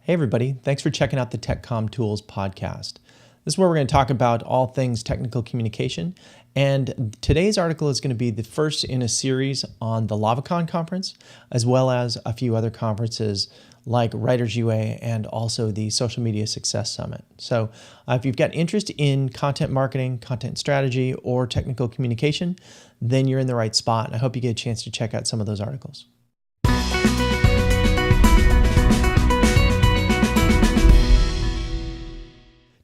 Hey everybody, thanks for checking out the Comm Tools podcast. This is where we're going to talk about all things technical communication, and today's article is going to be the first in a series on the LavaCon conference, as well as a few other conferences like Writers UA and also the Social Media Success Summit. So if you've got interest in content marketing, content strategy, or technical communication, then you're in the right spot, and I hope you get a chance to check out some of those articles.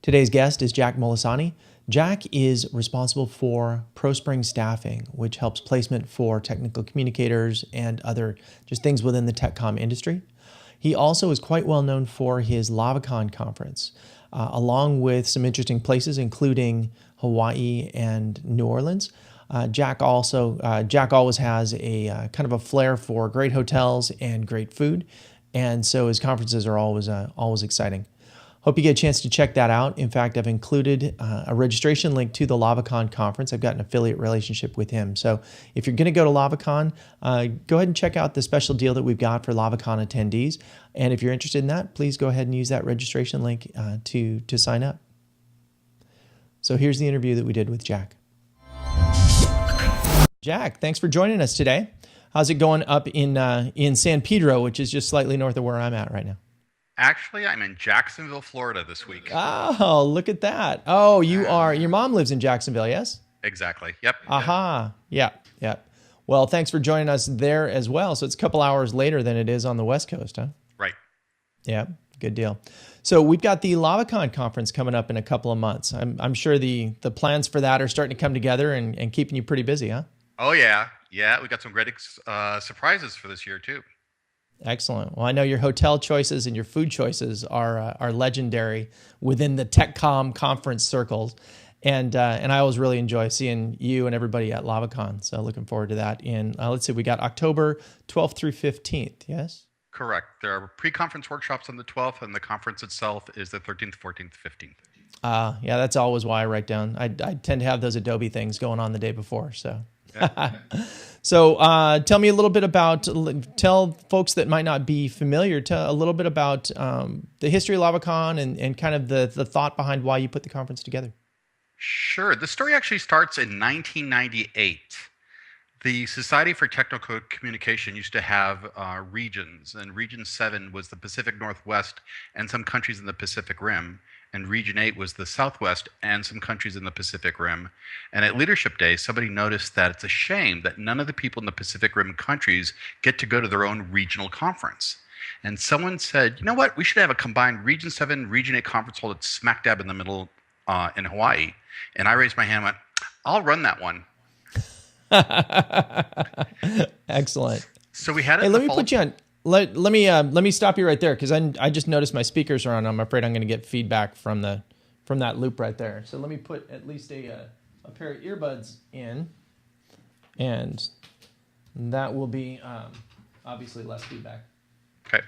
Today's guest is Jack Molisani. Jack is responsible for ProSpring Staffing, which helps placement for technical communicators and other just things within the TechComm industry. He also is quite well known for his LavaCon conference, along with some interesting places, including Hawaii and New Orleans. Jack always has a kind of a flair for great hotels and great food, and so his conferences are always exciting. Hope you get a chance to check that out. In fact, I've included a registration link to the LavaCon conference. I've got an affiliate relationship with him. So if you're going to go to LavaCon, go ahead and check out the special deal that we've got for LavaCon attendees. And if you're interested in that, please go ahead and use that registration link to sign up. So here's the interview that we did with Jack. Jack, thanks for joining us today. How's it going up in San Pedro, which is just slightly north of where I'm at right now? Actually, I'm in Jacksonville, Florida this week. Oh, look at that. Oh, your mom lives in Jacksonville, yes? Exactly. Yep. Aha. Yep. Well, thanks for joining us there as well. So it's a couple hours later than it is on the West Coast, huh? Right. Yeah, good deal. So we've got the LavaCon conference coming up in a couple of months. I'm sure the plans for that are starting to come together and keeping you pretty busy, huh? Oh, yeah. Yeah, we got some great surprises for this year, too. Excellent. Well, I know your hotel choices and your food choices are legendary within the TechComm conference circles, and I always really enjoy seeing you and everybody at LavaCon. So looking forward to that. Let's see, we got October 12th through 15th. Yes. Correct. There are pre-conference workshops on the 12th, and the conference itself is the 13th, 14th, 15th. Yeah, that's always why I write down. I tend to have those Adobe things going on the day before. So. Yeah. So tell me a little bit tell folks that might not be familiar, a little bit about the history of LavaCon and kind of the thought behind why you put the conference together. Sure. The story actually starts in 1998. The Society for Technical Communication used to have regions, and Region 7 was the Pacific Northwest and some countries in the Pacific Rim. And Region 8 was the Southwest and some countries in the Pacific Rim. And at Leadership Day, somebody noticed that it's a shame that none of the people in the Pacific Rim countries get to go to their own regional conference. And someone said, you know what, we should have a combined Region 7, Region 8 conference held at smack dab in the middle in Hawaii. And I raised my hand and went, I'll run that one. Excellent. So we had it. Hey, let me put you on. Let me stop you right there because I just noticed my speakers are on. I'm afraid I'm going to get feedback from that loop right there. So let me put at least a pair of earbuds in, and that will be obviously less feedback. Okay.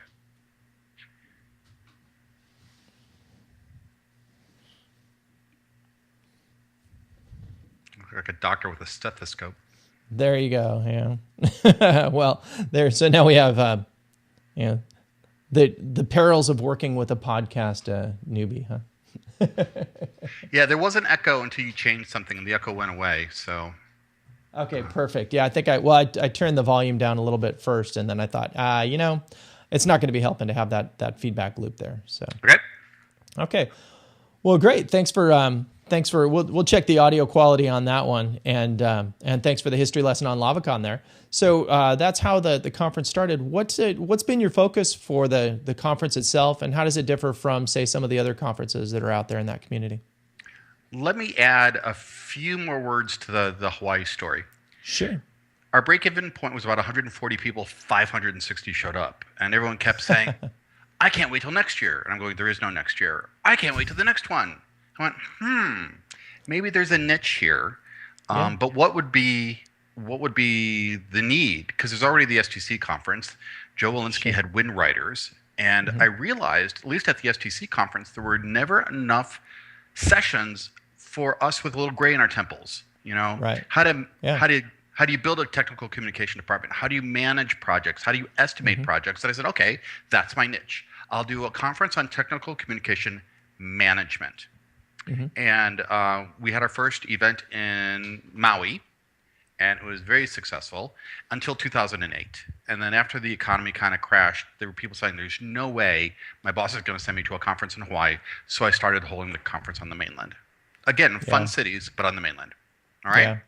Like a doctor with a stethoscope. There you go. Yeah. Well, there. So now we have. The perils of working with a podcast newbie, huh? Yeah, there was an echo until you changed something, and the echo went away. So. Okay, perfect. Yeah, I think I turned the volume down a little bit first, and then I thought, it's not going to be helping to have that feedback loop there. So. Okay. Well, great. Thanks for we'll check the audio quality on that one, and thanks for the history lesson on LavaCon there. So that's how the conference started. What's been your focus for the conference itself, and how does it differ from, say, some of the other conferences that are out there in that community? Let me add a few more words to the Hawaii story. Sure. Our break-even point was about 140 people, 560 showed up, and everyone kept saying, I can't wait till next year. And I'm going, there is no next year. I can't wait till the next one. I went, maybe there's a niche here, but what would be the need? Because there's already the STC conference. Joe Walensky had Wind Writers, and I realized, at least at the STC conference, there were never enough sessions for us with a little gray in our temples. Right. How do you build a technical communication department? How do you manage projects? How do you estimate projects? And I said, okay, that's my niche. I'll do a conference on technical communication management. Mm-hmm. And we had our first event in Maui, and it was very successful until 2008. And then after the economy kind of crashed, there were people saying, there's no way my boss is going to send me to a conference in Hawaii. So I started holding the conference on the mainland. Again, fun cities, but on the mainland. All right?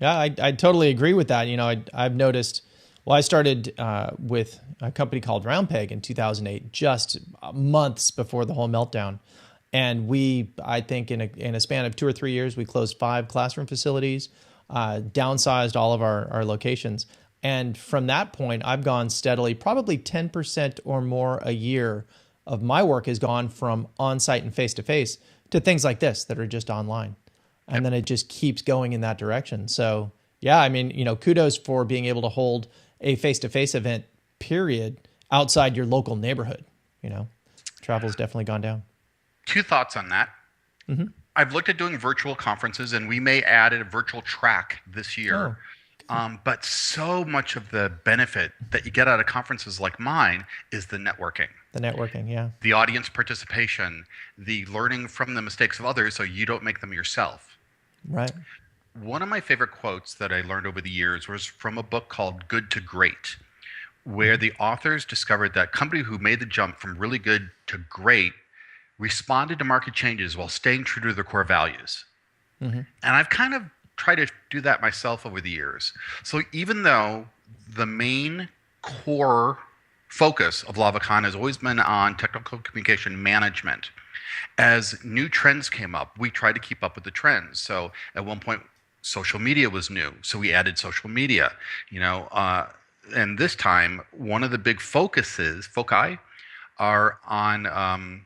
Yeah, I totally agree with that. I've noticed, well, I started with a company called Roundpeg in 2008, just months before the whole meltdown. And I think in a span of 2 or 3 years, we closed 5 classroom facilities, downsized all of our locations. And from that point, I've gone steadily, probably 10% or more a year of my work has gone from on-site and face-to-face to things like this that are just online. And then it just keeps going in that direction. So yeah, I mean, kudos for being able to hold a face-to-face event, period, outside your local neighborhood. Travel's definitely gone down. 2 thoughts on that. Mm-hmm. I've looked at doing virtual conferences, and we may add a virtual track this year. But so much of the benefit that you get out of conferences like mine is the networking. The networking, yeah. The audience participation, the learning from the mistakes of others so you don't make them yourself. Right. One of my favorite quotes that I learned over the years was from a book called Good to Great, where the authors discovered that company who made the jump from really good to great responded to market changes while staying true to their core values. Mm-hmm. And I've kind of tried to do that myself over the years. So even though the main core focus of LavaCon has always been on technical communication management, as new trends came up, we tried to keep up with the trends. So at one point, social media was new, so we added social media. And this time, one of the big foci are on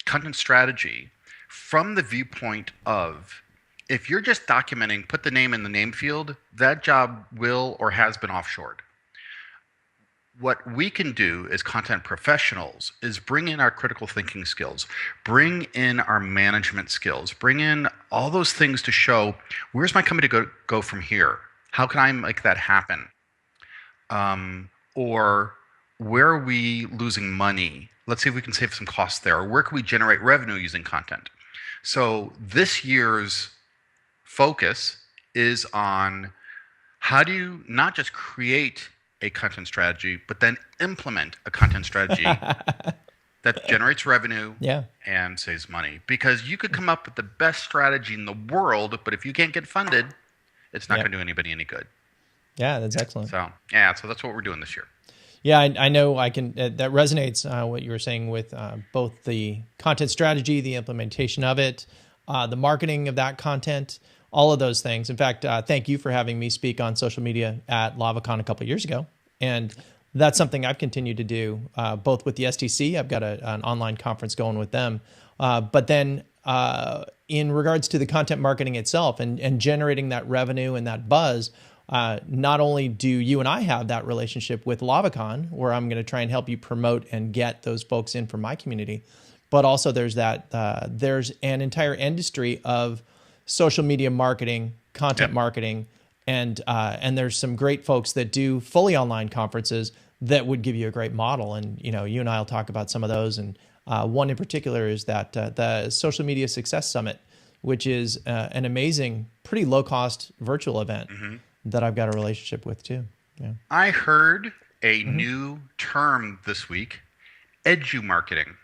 content strategy from the viewpoint of, if you're just documenting, put the name in the name field, that job will or has been offshored. What we can do as content professionals is bring in our critical thinking skills, bring in our management skills, bring in all those things to show, where's my company go from here? How can I make that happen? Or where are we losing money? Let's see if we can save some costs there. Or where can we generate revenue using content? So this year's focus is on how do you not just create a content strategy, but then implement a content strategy that generates revenue and saves money. Because you could come up with the best strategy in the world, but if you can't get funded, it's not going to do anybody any good. Yeah, that's excellent. So that's what we're doing this year. Yeah, I know I can. That resonates what you were saying with both the content strategy, the implementation of it, the marketing of that content, all of those things. In fact, thank you for having me speak on social media at LavaCon a couple of years ago, and that's something I've continued to do both with the STC. I've got an online conference going with them, but then in regards to the content marketing itself and generating that revenue and that buzz. Not only do you and I have that relationship with LavaCon, where I'm going to try and help you promote and get those folks in from my community, but also there's an entire industry of social media marketing, content marketing, and there's some great folks that do fully online conferences that would give you a great model. And you and I will talk about some of those. And one in particular is that the Social Media Success Summit, which is an amazing, pretty low cost virtual event. Mm-hmm. That I've got a relationship with too. Yeah. I heard a new term this week, edu marketing.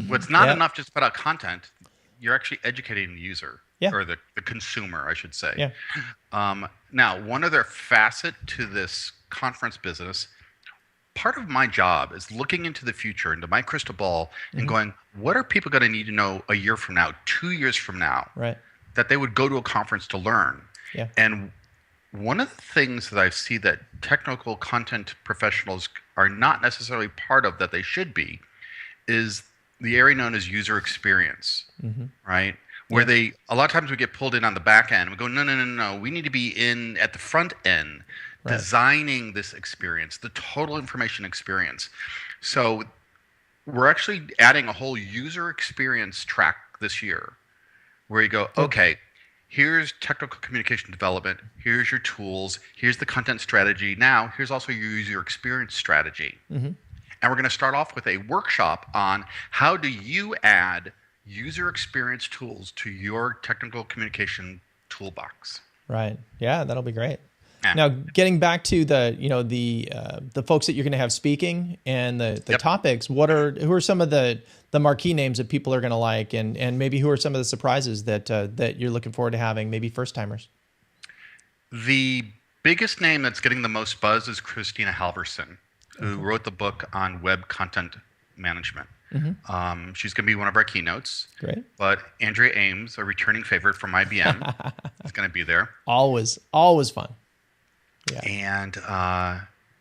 What's not enough just to put out content, you're actually educating the user or the consumer, I should say. Yeah. Now, one other facet to this conference business, part of my job is looking into the future, into my crystal ball, and going, what are people going to need to know a year from now, 2 years from now? Right. That they would go to a conference to learn. Yeah. And one of the things that I see that technical content professionals are not necessarily part of that they should be is the area known as user experience, right? Where a lot of times we get pulled in on the back end. We go, no. We need to be in at the front end, designing this experience, the total information experience. So we're actually adding a whole user experience track this year, where you go, okay, here's technical communication development, here's your tools, here's the content strategy. Now, here's also your user experience strategy. Mm-hmm. And we're going to start off with a workshop on how do you add user experience tools to your technical communication toolbox. Right. Yeah, that'll be great. Yeah. Now, getting back to the folks that you're going to have speaking and the topics, who are some of the marquee names that people are going to like, and maybe who are some of the surprises that you're looking forward to having, maybe first timers? The biggest name that's getting the most buzz is Christina Halverson, who wrote the book on web content management. Mm-hmm. She's going to be one of our keynotes. Great. But Andrea Ames, a returning favorite from IBM, is going to be there. Always fun. Yeah. And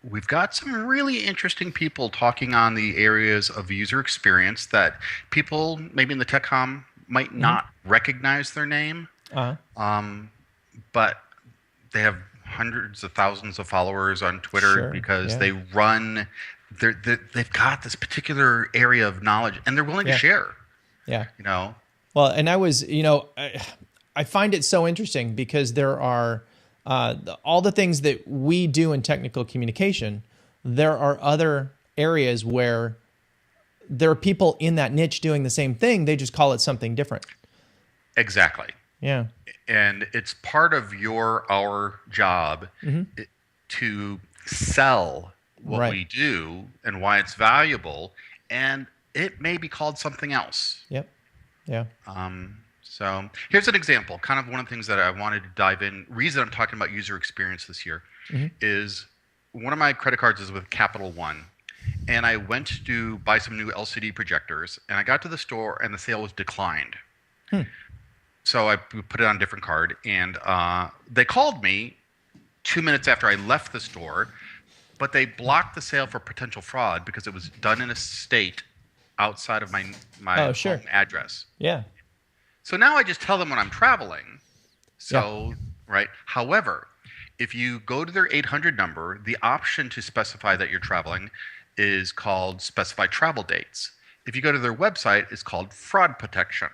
we've got some really interesting people talking on the areas of user experience that people maybe in the TechCom might not recognize their name, but they have hundreds of thousands of followers on Twitter because they run. They've got this particular area of knowledge, and they're willing to share. Yeah. Well, and I find it so interesting because there are all the things that we do in technical communication. There are other areas where there are people in that niche doing the same thing. They just call it something different. Exactly. Yeah. And it's part of our job to sell what we do and why it's valuable, and it may be called something else. Yep. Yeah. So here's an example, kind of one of the things that I wanted to dive in. Reason I'm talking about user experience this year is one of my credit cards is with Capital One, and I went to buy some new LCD projectors, and I got to the store and the sale was declined. So I put it on a different card, and they called me 2 minutes after I left the store, but they blocked the sale for potential fraud because it was done in a state outside of my home address. Yeah. So now I just tell them when I'm traveling. Right. However, if you go to their 800 number, the option to specify that you're traveling is called specify travel dates. If you go to their website, it's called fraud protection.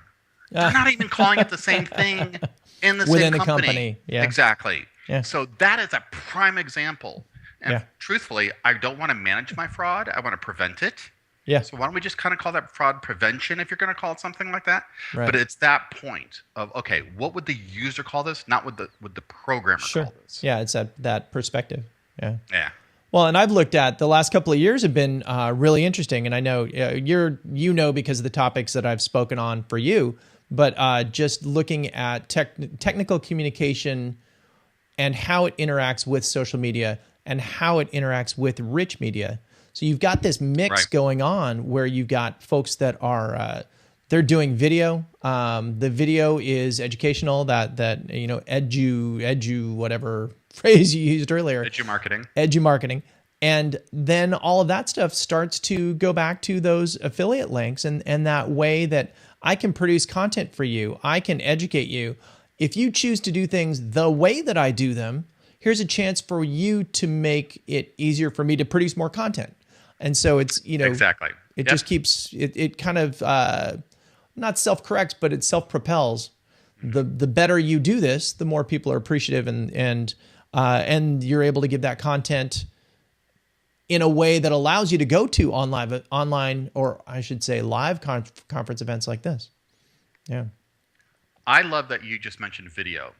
They're not even calling it the same thing in the within same the company. Yeah. Exactly. Yeah. So that is a prime example. And truthfully, I don't want to manage my fraud. I want to prevent it. Yeah. So why don't we just kind of call that fraud prevention if you're going to call it something like that? Right. But it's that point of, okay, what would the user call this? Not what the programmer call this. Yeah, it's that perspective. Yeah. Yeah. Well, and I've looked at the last couple of years have been really interesting, and I know because of the topics that I've spoken on for you, but just looking at technical communication and how it interacts with social media and how it interacts with rich media. So you've got this mix going on where you've got folks that are they're doing video. The video is educational. That edu whatever phrase you used earlier. Edu marketing. And then all of that stuff starts to go back to those affiliate links and that way that I can produce content for you. I can educate you. If you choose to do things the way that I do them, here's a chance for you to make it easier for me to produce more content. And so it's, exactly. It just keeps, it kind of, not self-corrects, but it self-propels. The better you do this, the more people are appreciative and you're able to give that content in a way that allows you to go to online, or I should say live conference events like this. Yeah. I love that you just mentioned video.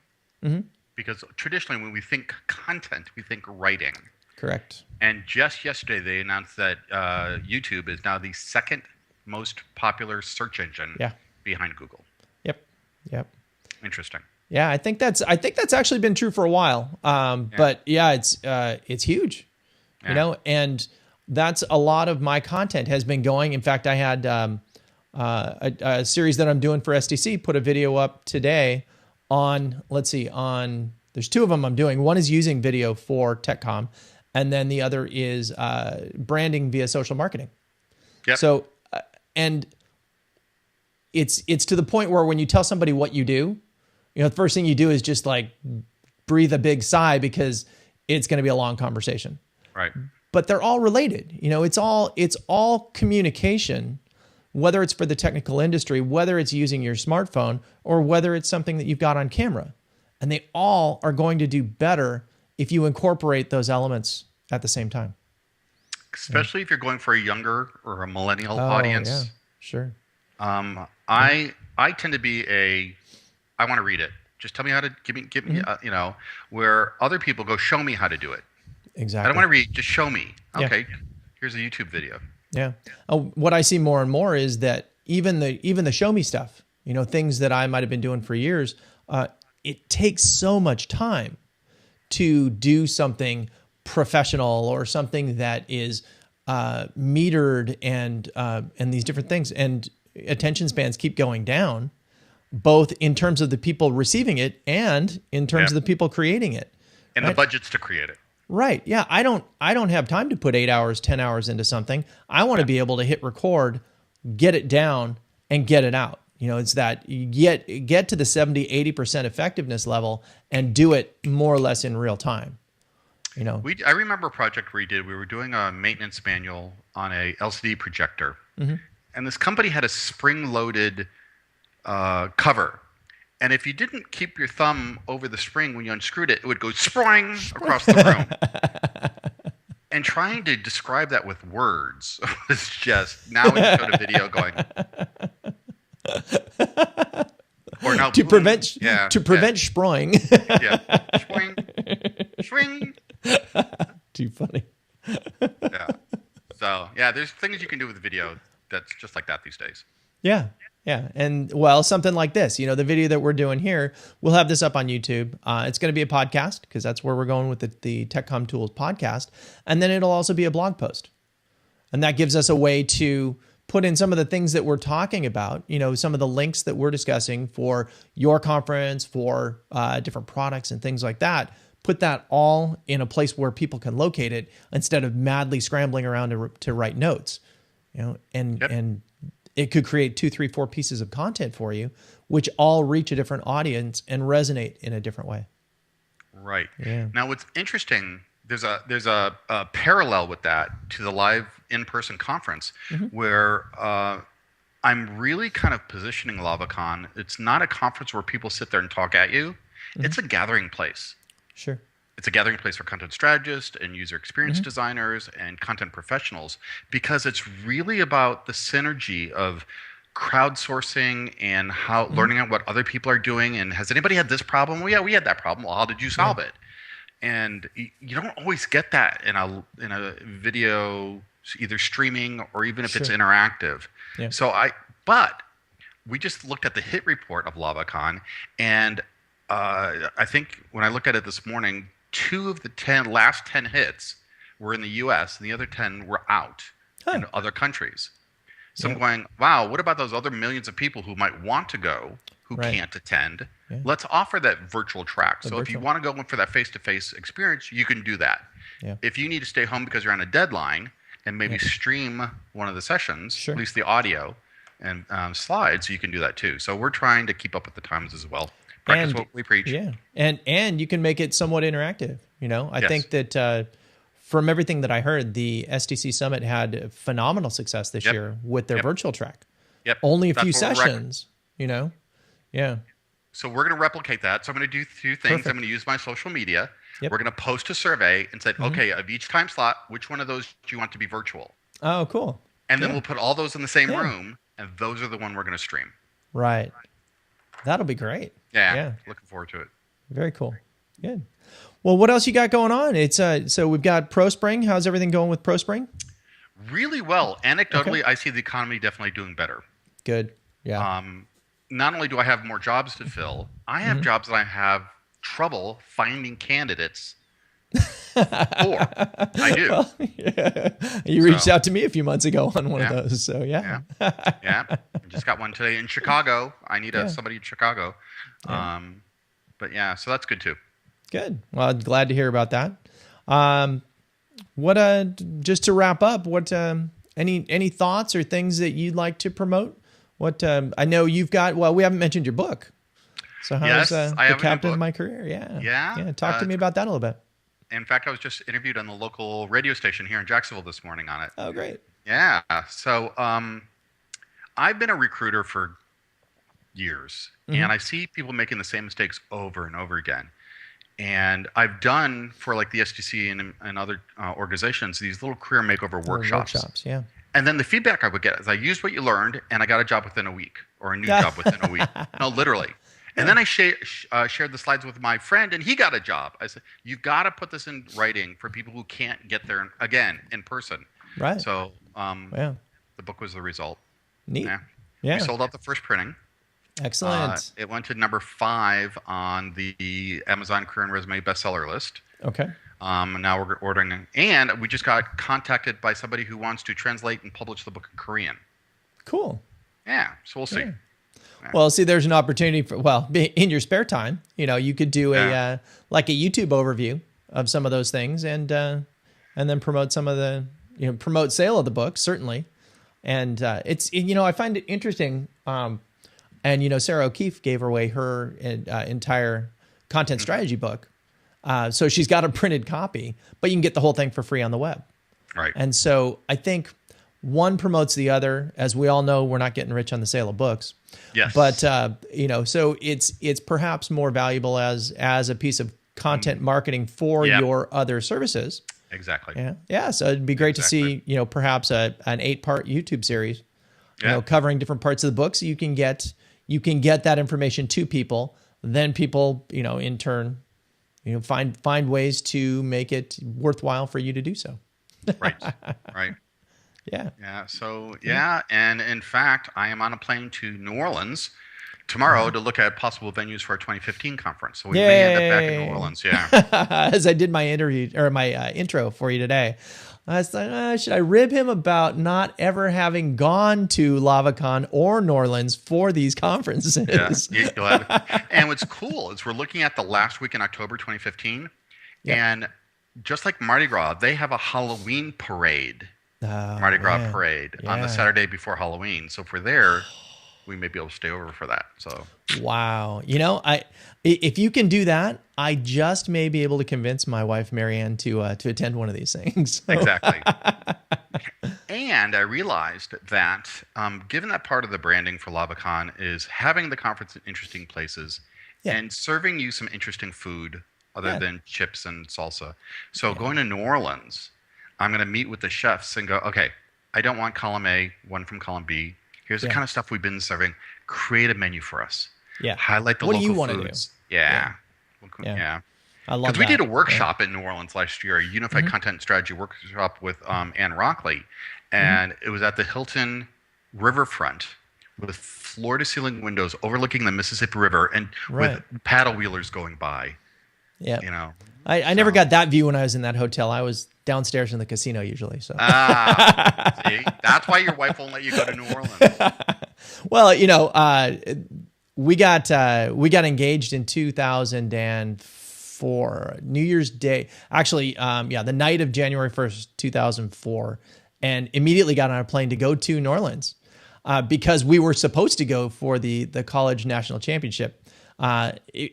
Because traditionally when we think content, we think writing. Correct. And just yesterday, they announced that YouTube is now the second most popular search engine behind Google. Yep. Interesting. Yeah, I think that's actually been true for a while. But it's huge, and that's a lot of my content has been going. In fact, I had a series that I'm doing for SDC, put a video up today on, there's two of them I'm doing. One is using video for TechCom, and then the other is branding via social marketing. Yep. So, and it's to the point where when you tell somebody what you do, the first thing you do is just like breathe a big sigh because it's going to be a long conversation. Right. But they're all related. It's all communication, whether it's for the technical industry, whether it's using your smartphone, or whether it's something that you've got on camera. And they all are going to do better if you incorporate those elements at the same time. especially if you're going for a younger or a millennial Oh, yeah, audience. sure. I tend to be I want to read it. Just tell me how to give me, where other people go, show me how to do it. I don't Exactly. want to read, just show me. Yeah. Okay, here's a YouTube video. Yeah. What I see more and more is that even the show me stuff, things that I might have been doing for years, it takes so much time to do something professional or something that is metered and these different things, and attention spans keep going down, both in terms of the people receiving it and in terms of the people creating it, and the budgets to create it. Right. Yeah. I don't have time to put 8 hours, 10 hours into something. I want to be able to hit record, get it down, and get it out. It's that you get to the 70, 80% effectiveness level and do it more or less in real time. I remember a project we did. We were doing a maintenance manual on a LCD projector, and this company had a spring-loaded cover. And if you didn't keep your thumb over the spring when you unscrewed it, it would go spring across the room. And trying to describe that with words was just, now we just go to video going. Or now, to prevent sproing. Yeah. Swing. Swing. Too funny. Yeah. So, yeah, there's things you can do with video that's just like that these days. Yeah. Yeah. And something like this, the video that we're doing here, we'll have this up on YouTube. It's going to be a podcast because that's where we're going with the TechCom Tools podcast. And then it'll also be a blog post. And that gives us a way to put in some of the things that we're talking about, some of the links that we're discussing for your conference, for different products and things like that. Put that all in a place where people can locate it instead of madly scrambling around to write notes, and it could create 2, 3, 4 pieces of content for you, which all reach a different audience and resonate in a different way. Right. Yeah. Now, what's interesting, there's a parallel with that to the live in-person conference, where I'm really kind of positioning LavaCon. It's not a conference where people sit there and talk at you. It's a gathering place. Sure. It's a gathering place for content strategists and user experience designers and content professionals, because it's really about the synergy of crowdsourcing and how learning out what other people are doing. And has anybody had this problem? Well, yeah, we had that problem. Well, how did you solve it? And you don't always get that in a video, either streaming or even if it's interactive. Yeah. But we just looked at the hit report of LavaCon, and I think when I looked at it this morning, 2 of the last 10 hits were in the US and the other 10 were out in other countries. So I'm going, wow, what about those other millions of people who might want to go, who can't attend? Yeah. Let's offer that virtual track. If you want to go in for that face-to-face experience, you can do that. Yeah. If you need to stay home because you're on a deadline and maybe stream one of the sessions, at least the audio and slides, you can do that too. So we're trying to keep up with the times as well. Practice what we preach. Yeah. And you can make it somewhat interactive. I think that from everything that I heard, the STC Summit had phenomenal success this year with their virtual track. Yep. Only a few sessions, Yeah. So we're going to replicate that. So I'm going to do 2 things. Perfect. I'm going to use my social media. Yep. We're going to post a survey and say, okay, of each time slot, which one of those do you want to be virtual? Oh, cool. And then we'll put all those in the same room, and those are the one we're going to stream. Right. That'll be great. Yeah. Looking forward to it. Very cool. Good. Well, what else you got going on? It's so we've got ProSpring. How's everything going with ProSpring? Really well. Anecdotally, I see the economy definitely doing better. Good. Yeah. Not only do I have more jobs to fill, I have jobs that I have trouble finding candidates for. I do. Well, You reached out to me a few months ago on one of those. So yeah. I just got one today in Chicago. I need somebody in Chicago. But yeah, so that's good too. Good. Well, I'm glad to hear about that. Just to wrap up, any thoughts or things that you'd like to promote? I know you've got, we haven't mentioned your book. So how's the captain of my career? Yeah. Talk to me about that a little bit. In fact, I was just interviewed on the local radio station here in Jacksonville this morning on it. Oh, great. Yeah. So I've been a recruiter for years, and I see people making the same mistakes over and over again. And I've done for like the STC and other organizations these little career makeover workshops. Yeah. And then the feedback I would get is I used what you learned and I got a job within a week, or a new job within a week. No, literally. And then I shared the slides with my friend and he got a job. I said, you've got to put this in writing for people who can't get there again in person. Right. So the book was the result. Neat. We sold out the first printing. Excellent. It went to number 5 on the Amazon Career and Resume bestseller list. Okay. Now we're ordering, and we just got contacted by somebody who wants to translate and publish the book in Korean. Cool. Yeah, so we'll see. Yeah. Well, see, there's an opportunity for, in your spare time, you could do a YouTube overview of some of those things, and then promote some of the, promote sale of the book, certainly. And it's, I find it interesting. And Sarah O'Keefe gave away her entire content strategy book. So she's got a printed copy, but you can get the whole thing for free on the web. Right. And so I think one promotes the other. As we all know, we're not getting rich on the sale of books. Yes. But so it's perhaps more valuable as a piece of content marketing for your other services. Exactly. Yeah. Yeah. So it'd be great to see, perhaps an 8-part YouTube series, covering different parts of the book, so you can get that information to people. Then people, in turn, find ways to make it worthwhile for you to do so. Right. Right. Yeah. Yeah. So, and in fact, I am on a plane to New Orleans tomorrow to look at possible venues for our 2015 conference. So we may end up back in New Orleans. Yeah. As I did my interview or my intro for you today, I was like, should I rib him about not ever having gone to LavaCon or New Orleans for these conferences? Yeah, and what's cool is we're looking at the last week in October 2015, and just like Mardi Gras, they have a Halloween parade, Mardi Gras parade on the Saturday before Halloween. So if we're there, we may be able to stay over for that. So wow, if you can do that, I just may be able to convince my wife Marianne to attend one of these things. Exactly. And I realized that given that part of the branding for LavaCon is having the conference in interesting places and serving you some interesting food other than chips and salsa. So going to New Orleans, I'm going to meet with the chefs and go, okay, I don't want column A, one from column B. Here's the kind of stuff we've been serving. Create a menu for us. Yeah. Highlight the local foods. What do you want to do? Yeah. I love that. Because we did a workshop in New Orleans last year, a unified content strategy workshop with Ann Rockley. And it was at the Hilton Riverfront with floor-to-ceiling windows overlooking the Mississippi River and with paddle wheelers going by. Yeah. I never got that view when I was in that hotel. I was downstairs in the casino usually. So see, that's why your wife won't let you go to New Orleans. Well, we got engaged in 2004, New Year's Day. Actually, the night of January 1st, 2004, and immediately got on a plane to go to New Orleans because we were supposed to go for the college national championship.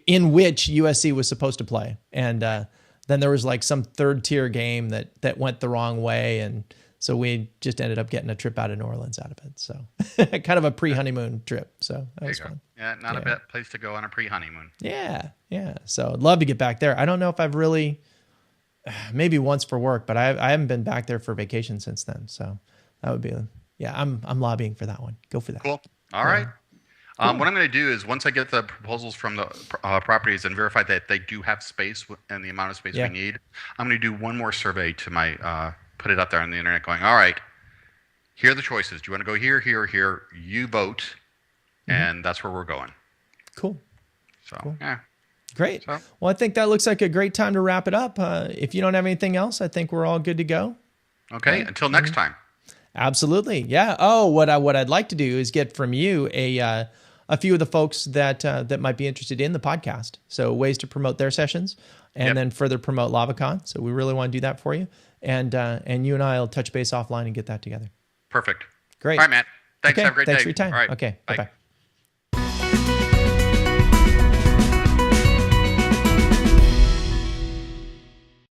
In which USC was supposed to play. And then there was like some third tier game that went the wrong way. And so we just ended up getting a trip out of New Orleans out of it. So kind of a pre-honeymoon trip. So that was fun. Yeah, not a bad place to go on a pre-honeymoon. Yeah, yeah. So I'd love to get back there. I don't know if I've really, maybe once for work, but I haven't been back there for vacation since then. So that would be, I'm lobbying for that one. Go for that. Cool. All right. What I'm going to do is once I get the proposals from the properties and verify that they do have space and the amount of space we need, I'm going to do one more survey to my put it up there on the internet going, all right, here are the choices. Do you want to go here, here, or here? You vote, and that's where we're going. Cool. So, yeah. Great. So, well, I think that looks like a great time to wrap it up. If you don't have anything else, I think we're all good to go. Okay. Until next time. Absolutely. Yeah. Oh, what I'd like to do is get from you a few of the folks that might be interested in the podcast. So ways to promote their sessions and then further promote LavaCon. So we really want to do that for you. And you and I will touch base offline and get that together. Perfect. Great. All right, Matt. Thanks. Okay. Have a great day. Thanks for your time. All right. Okay. Bye-bye.